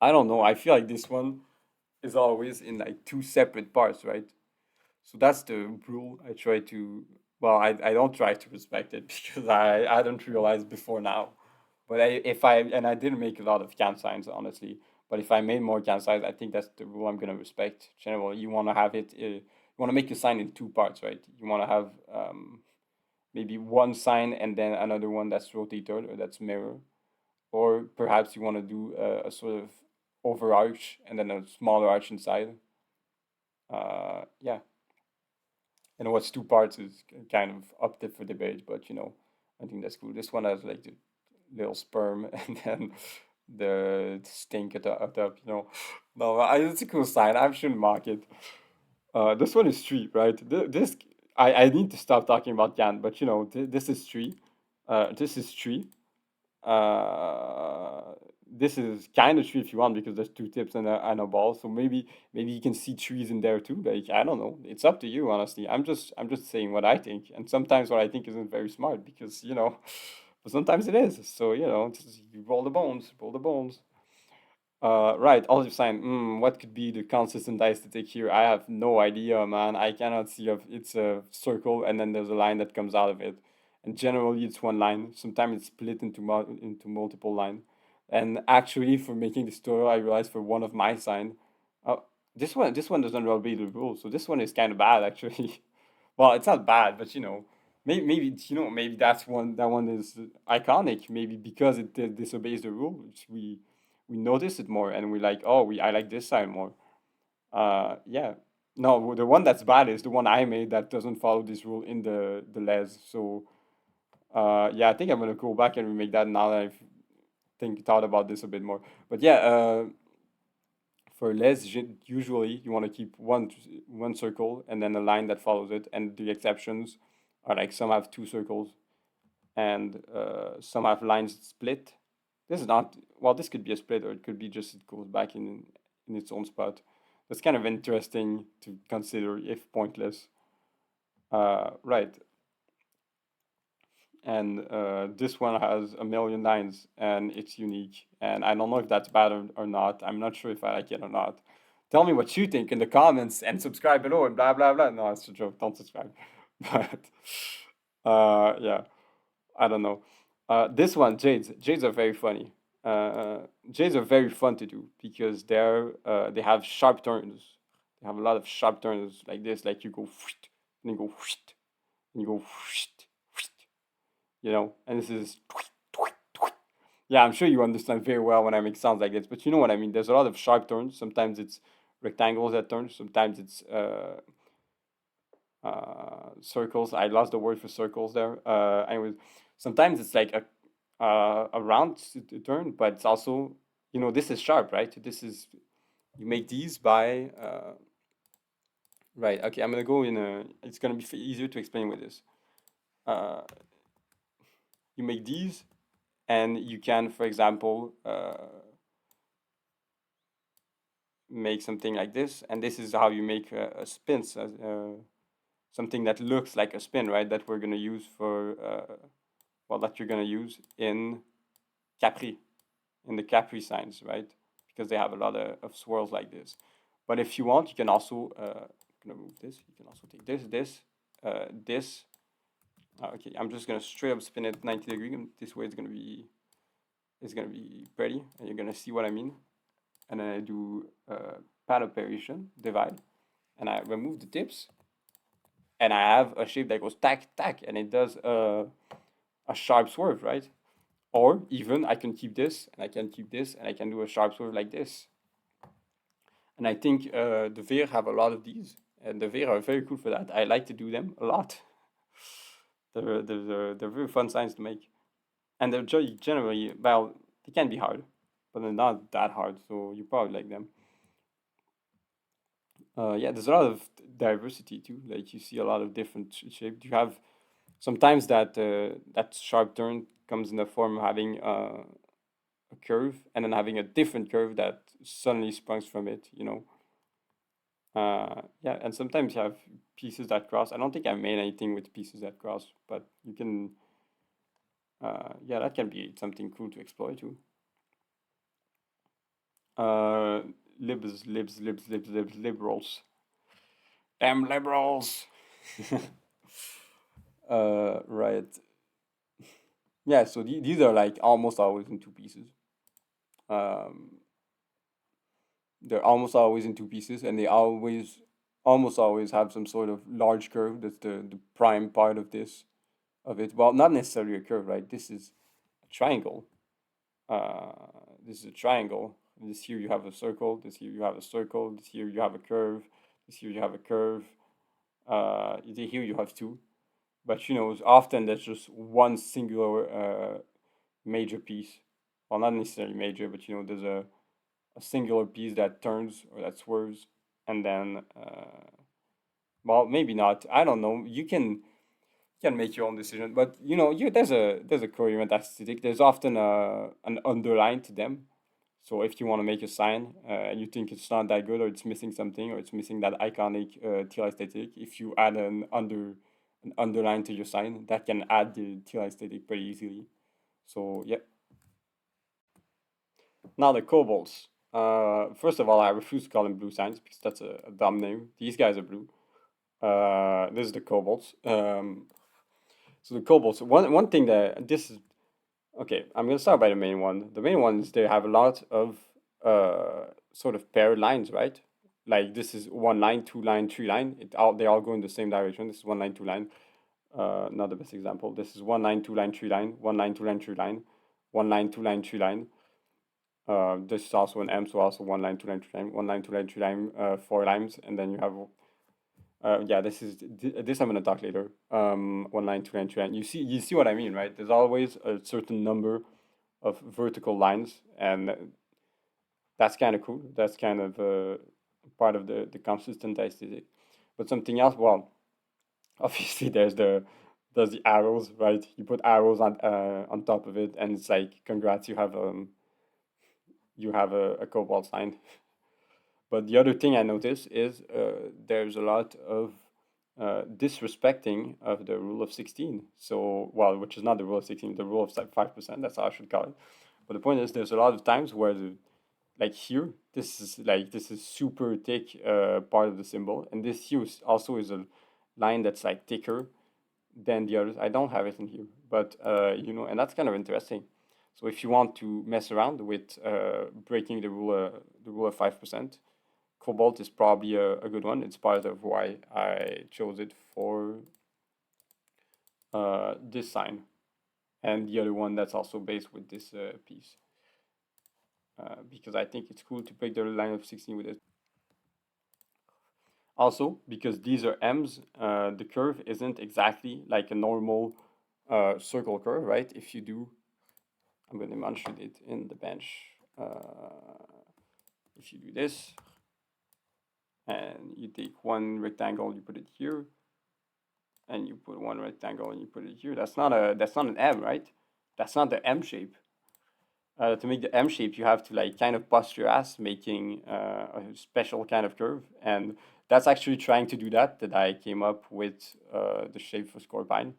I don't know. I feel like this one is always in like two separate parts, right? So that's the rule I try to, well, I don't try to respect it because I don't realize before now. But and I didn't make a lot of can signs, honestly. But if I made more can signs, I think that's the rule I'm gonna respect. Generally, you want to have it, you want to make your sign in two parts, right? You want to have maybe one sign and then another one that's rotated or that's mirror. Or perhaps you want to do a sort of overarch and then a smaller arch inside. Yeah. And what's two parts is kind of up there for debate, but I think that's cool. This one has like the little sperm and then the stink at the top, No, it's a cool sign. I shouldn't mock it. This one is tree, right? This I need to stop talking about Can, but this is tree. This is tree. Uh, this is kind of tree if you want because there's two tips and a ball. So maybe you can see trees in there too. Like I don't know. It's up to you, honestly. I'm just saying what I think, and sometimes what I think isn't very smart because but sometimes it is. So just, you roll the bones, roll the bones. Right, olive sign. What could be the consistent aesthetic here? I have no idea, man. I cannot see if it's a circle and then there's a line that comes out of it. And generally it's one line. Sometimes it's split into multiple line. And actually, for making this tutorial, I realized for one of my sign, this one doesn't obey the rules. So this one is kind of bad, actually. Well, it's not bad, but maybe that one is iconic. Maybe because it disobeys the rules, we notice it more and we like, oh, I like this side more. Yeah. No, the one that's bad is the one I made that doesn't follow this rule in the les. So yeah, I think I'm gonna go back and remake that now that I've thought about this a bit more. But yeah, for les, usually you want to keep one circle and then a line that follows it, and the exceptions are like some have two circles and some have lines split. This is not, well, this could be a split or it could be just it goes back in its own spot. That's kind of interesting to consider if pointless. Right. And this one has a million lines and it's unique. And I don't know if that's bad or not. I'm not sure if I like it or not. Tell me what you think in the comments and subscribe below and blah blah blah. No, it's a joke. Don't subscribe. But yeah. I don't know. This one, Jades. Jades are very funny. Jades are very fun to do because they have sharp turns. They have a lot of sharp turns like this, like you go and you go and you go you know, and this is yeah, I'm sure you understand very well when I make sounds like this, but you know what I mean. There's a lot of sharp turns. Sometimes it's rectangles that turn. Sometimes it's circles. I lost the word for circles there. Anyways, sometimes it's like a round turn, but it's also, you know, this is sharp, right? This is, you make these by right. Okay, I'm gonna go in a. It's gonna be easier to explain with this. Uh, you make these, and you can, for example, make something like this, and this is how you make a spin, something that looks like a spin, right? That we're gonna use for well, that you're gonna use in Capri, in the Capri signs, right? Because they have a lot of swirls like this. But if you want, you can also gonna move this. You can also take this. Okay, I'm just gonna straight up spin it 90 degrees. This way it's gonna be pretty, and you're gonna see what I mean. And then I do pad operation, divide, and I remove the tips, and I have a shape that goes tack tack, and it does a sharp swerve, right? Or even I can keep this, and I can keep this, and I can do a sharp swerve like this. And I think the Veer have a lot of these, and the Veer are very cool for that. I like to do them a lot. They're very fun signs to make, and they're generally, well, they can be hard, but they're not that hard, so you probably like them. Yeah, there's a lot of diversity too. Like you see a lot of different shapes. You have sometimes that sharp turn comes in the form of having a curve and then having a different curve that suddenly springs from it. You know. Yeah, and sometimes you have pieces that cross. I don't think I made anything with pieces that cross, but you can. Yeah, that can be something cool to explore too. Uh, liberals. Damn liberals. Right. Yeah, so these are like almost always in two pieces. Um, they're almost always in two pieces, and they almost always have some sort of large curve. That's the prime part of this of it. Well, not necessarily a curve, right? This is a triangle. Uh, this is a triangle. This here you have a circle. This here you have a circle. This here you have a curve. This here you have a curve. Here you have two. But you know, often there's just one singular major piece. Well, not necessarily major, but you know, there's a singular piece that turns or that swerves, and then, well, maybe not. I don't know. You can make your own decision, but you know, there's a coherent aesthetic. There's often an underline to them. So if you want to make a sign and you think it's not that good, or it's missing something, or it's missing that iconic teal aesthetic, if you add an underline to your sign, that can add the teal aesthetic pretty easily. So yeah. Now the Cobalts. First of all, I refuse to call them blue signs because that's a dumb name. These guys are blue. This is the Cobalts. So the Cobalts. One thing that this is okay. I'm gonna start by the main one. The main one is they have a lot of sort of paired lines, right? Like this is one line, two line, three line. They all go in the same direction. This is one line, two line. Not the best example. This is one line, two line, three line. One line, two line, three line. One line, two line, three line. This is also an M, so also one line, two line, three line, one line, two line, three line, four lines, and then you have, yeah, this I'm gonna talk later. One line, two line, three line. You see what I mean, right? There's always a certain number of vertical lines, and that's kind of cool. That's kind of part of the consistent aesthetic. But something else, well, obviously there's the arrows, right? You put arrows on top of it, and it's like, congrats, you have a cobalt sign. But the other thing I notice is there's a lot of disrespecting of the rule of 16. So, well, which is not the rule of 16, the rule of 5%, that's how I should call it. But the point is, there's a lot of times where, like here, this is super thick part of the symbol, and this here also is a line that's like thicker than the others. I don't have it in here, but and that's kind of interesting. So if you want to mess around with breaking the rule of 5%, Cobalt is probably a good one. It's part of why I chose it for this sign. And the other one that's also based with this piece. Because I think it's cool to pick the line of 16 with it. Also, because these are M's, the curve isn't exactly like a normal circle curve, right? If you do, I'm going to demonstrate it in the bench. If you do this, and you take one rectangle, you put it here, and you put one rectangle and you put it here. That's not an M, right? That's not the M shape. To make the M shape, you have to like kind of bust your ass making a special kind of curve, and that's actually trying to do that I came up with the shape for Scorpine.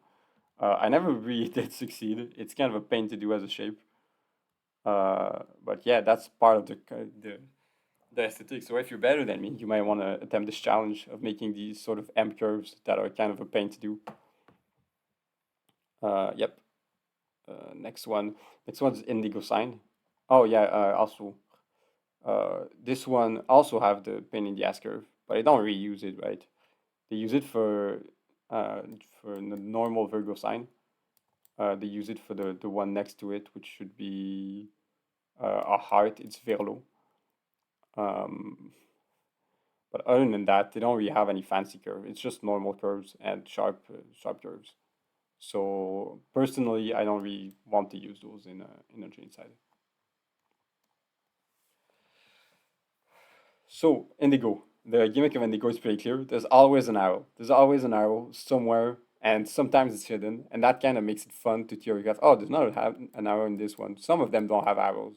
I never really did succeed. It's kind of a pain to do as a shape, but yeah, that's part of the aesthetic. So if you're better than me, you might want to attempt this challenge of making these sort of M curves that are kind of a pain to do. Yep. Next one. Next one's Indigo sign. Oh yeah. Also, this one also have the pain in the ass curve, but I don't really use it. Right? They use it uh, for the normal Virgo sign. They use it for the one next to it, which should be a heart. It's Verlo. Um, but other than that, they don't really have any fancy curve. It's just normal curves and sharp curves. So personally, I don't really want to use those in a Jade side. So Indigo, the gimmick of Indigo is pretty clear. There's always an arrow. There's always an arrow somewhere, and sometimes it's hidden, and that kind of makes it fun to theorize. Oh, there's not an arrow in this one. Some of them don't have arrows,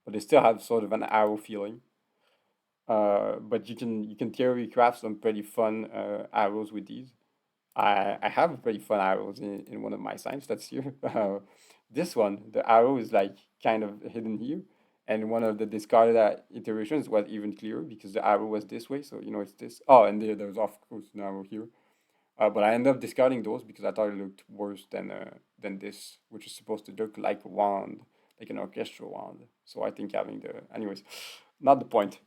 but they still have sort of an arrow feeling. But you can theory craft some pretty fun arrows with these. I have pretty fun arrows in one of my signs that's here. This one, the arrow is like kind of hidden here, and one of the discarded iterations was even clearer because the arrow was this way, so you know it's this. Oh, and there's of course an arrow here. But I ended up discarding those because I thought it looked worse than this, which is supposed to look like a wand, like an orchestral wand. So I think having the anyways, not the point.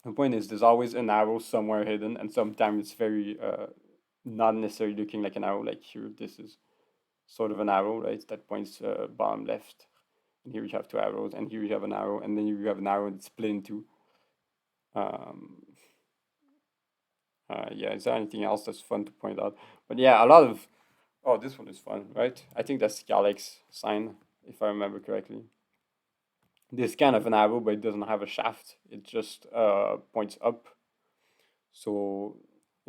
The point is, there's always an arrow somewhere hidden, and sometimes it's very not necessarily looking like an arrow. Like here, this is sort of an arrow, right? That points bottom left. And here you have two arrows, and here you have an arrow, and then you have an arrow that's split in two. Um, yeah, is there anything else that's fun to point out? But yeah, a lot of. Oh, this one is fun, right? I think that's Galax sign, if I remember correctly. This kind of an arrow, but it doesn't have a shaft. It just points up. So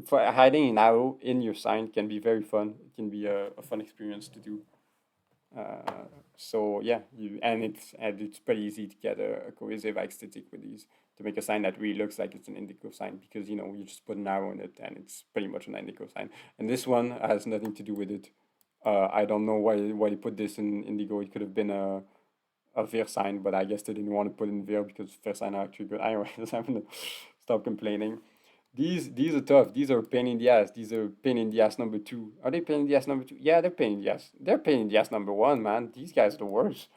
for hiding an arrow in your sign can be very fun. It can be a fun experience to do. So yeah, and it's pretty easy to get a cohesive aesthetic with these to make a sign that really looks like it's an indigo sign because you know you just put an arrow in it and it's pretty much an indigo sign. And this one has nothing to do with it. I don't know why they put this in indigo. It could have been a Ver sign, but I guess they didn't want to put in Ver because Ver sign are actually good. Anyway, I'm gonna stop complaining. These are tough. These are pain in the ass. These are pain in the ass number two. Are they pain in the ass number two? Yeah, they're pain in the ass. They're pain in the ass number one, man. These guys are the worst.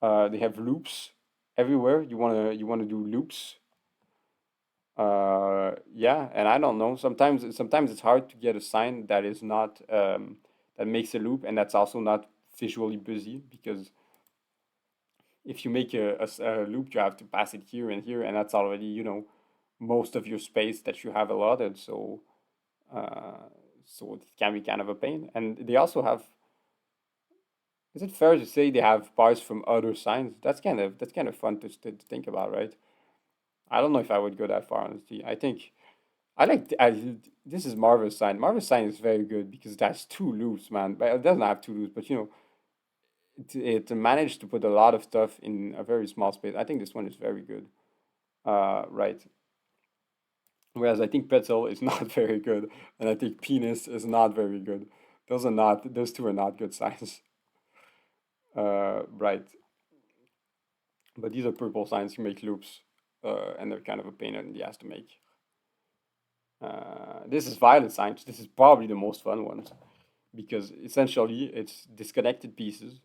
They have loops everywhere. You wanna do loops. Yeah, and I don't know. Sometimes it's hard to get a sign that is not that makes a loop and that's also not visually busy because if you make a loop, you have to pass it here and here, and that's already most of your space that you have allotted. Uh, so it can be kind of a pain. And they also have. Is it fair to say they have bars from other signs? That's kind of fun to think about, right? I don't know if I would go that far, honestly. I think I like this is Marvel's sign. Marvel's sign is very good because it has two loops, man. But it doesn't have two loops, but it managed to put a lot of stuff in a very small space. I think this one is very good. Right. Whereas I think Pretzel is not very good, and I think Penis is not very good. Those two are not good signs. Right. But these are purple signs who make loops, and they're kind of a pain in the ass to make. This is violet signs. This is probably the most fun one because essentially it's disconnected pieces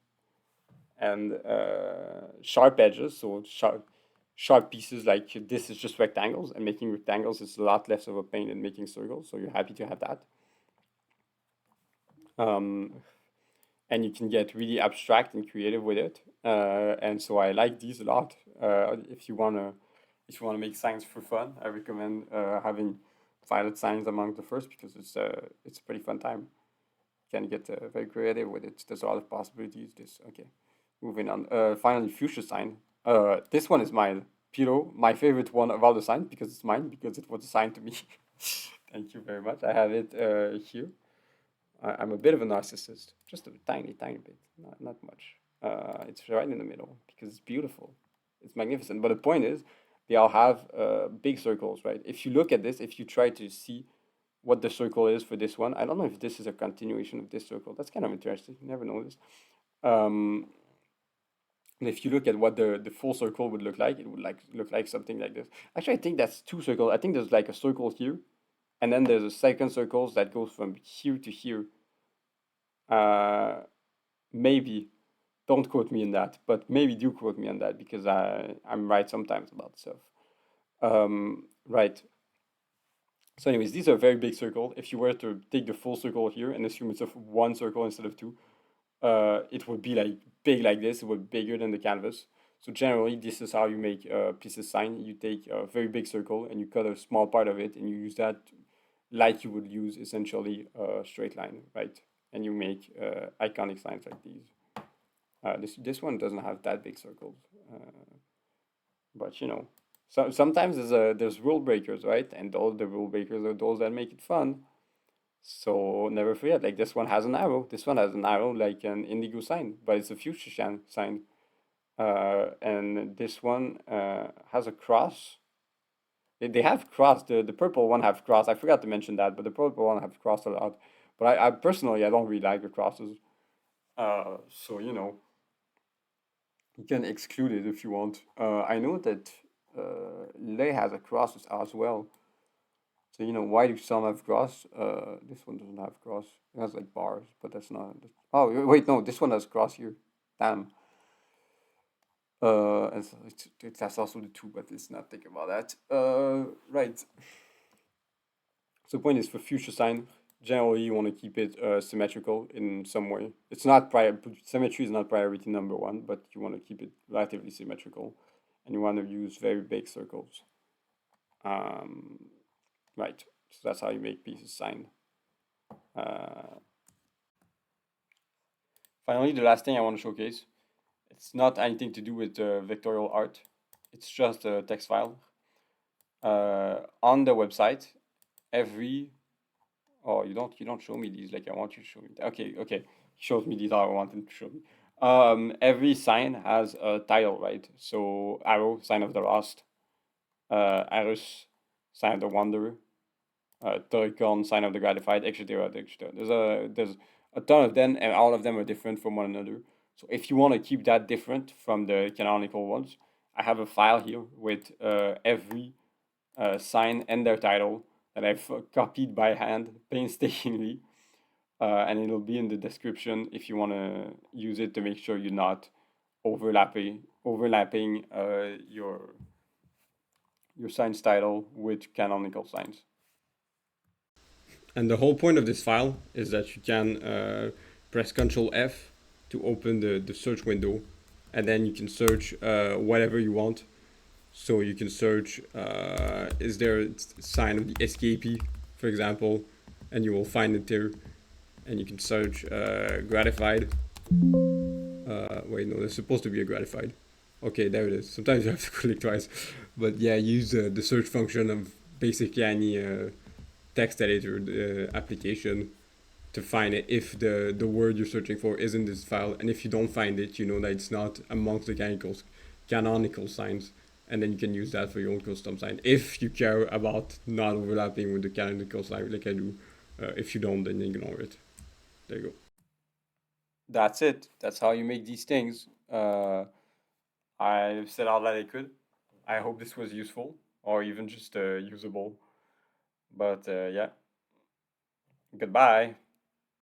and sharp edges. So sharp. sharp pieces like this is just rectangles, and making rectangles is a lot less of a pain than making circles. So you're happy to have that. Um, and you can get really abstract and creative with it. And so I like these a lot. If you wanna make signs for fun, I recommend having violet signs among the first because it's a pretty fun time. You can get very creative with it. There's a lot of possibilities. Okay, moving on. Finally, fuchsia sign. This one is mine. Piro, my favorite one of all the signs because it's mine because it was assigned to me. Thank you very much. I have it here. I'm a bit of a narcissist, just a tiny, tiny bit, not much. It's right in the middle because it's beautiful, it's magnificent. But the point is, they all have big circles, right? If you look at this, if you try to see what the circle is for this one, I don't know if this is a continuation of this circle. That's kind of interesting. You never know this. Um, and if you look at what the full circle would look like, it would look like something like this. Actually, I think that's two circles. I think there's like a circle here, and then there's a second circle that goes from here to here. Uh, maybe. Don't quote me on that, but maybe do quote me on that because I'm right sometimes about stuff. Right. So, anyways, these are very big circles. If you were to take the full circle here and assume it's of one circle instead of two, it would be like big like this. It would be bigger than the canvas. So generally, this is how you make pieces sign. You take a very big circle and you cut a small part of it, and you use that like you would use essentially a straight line, right? And you make iconic signs like these. This one doesn't have that big circles, but you know, sometimes there's rule breakers, right? And all the rule breakers are those that make it fun. So never forget, like this one has an arrow. This one has an arrow like an indigo sign, but it's a fuchsia sign. And this one has a cross. They have cross. The purple one have cross. I forgot to mention that, but the purple one have cross a lot. But I personally I don't really like the crosses. So you know, you can exclude it if you want. I know that Lay has a cross as well. So you know, why do some have cross? This one doesn't have cross. It has like bars, but that's not. Oh wait, no, this one has cross here. Damn. And so that's also the two, but let's not think about that. Right. So the point is for future sign, generally you want to keep it symmetrical in some way. It's not symmetry is not priority number one, but you want to keep it relatively symmetrical, and you want to use very big circles. Um, right. So that's how you make pieces sign. Uh, Finally, the last thing I want to showcase, it's not anything to do with Vectorial Art. It's just a text file. On the website, every oh you don't show me these like I want you to show me. Okay, shows me these how I want him to show me. Every sign has a title, right? So arrow, sign of the lost, Arus, sign of the wanderer, Turkon, sign of the gratified, etc. etc. There's a ton of them, and all of them are different from one another. So if you want to keep that different from the canonical ones, I have a file here with every sign and their title that I've copied by hand painstakingly, and it'll be in the description if you want to use it to make sure you're not overlapping your sign's title with canonical signs. And the whole point of this file is that you can press Ctrl F to open the search window, and then you can search whatever you want. So you can search, is there a sign of the escapee, for example, and you will find it there. And you can search gratified. Wait, no, there's supposed to be a gratified. Okay, there it is. Sometimes you have to click twice. But yeah, use the search function of basically any text editor application to find it if the word you're searching for is in this file. And if you don't find it, you know that it's not amongst the canonical signs. And then you can use that for your own custom sign if you care about not overlapping with the canonical sign like I do. If you don't, then ignore it. There you go. That's it. That's how you make these things. I said all that I could. I hope this was useful or even just usable. But yeah, goodbye.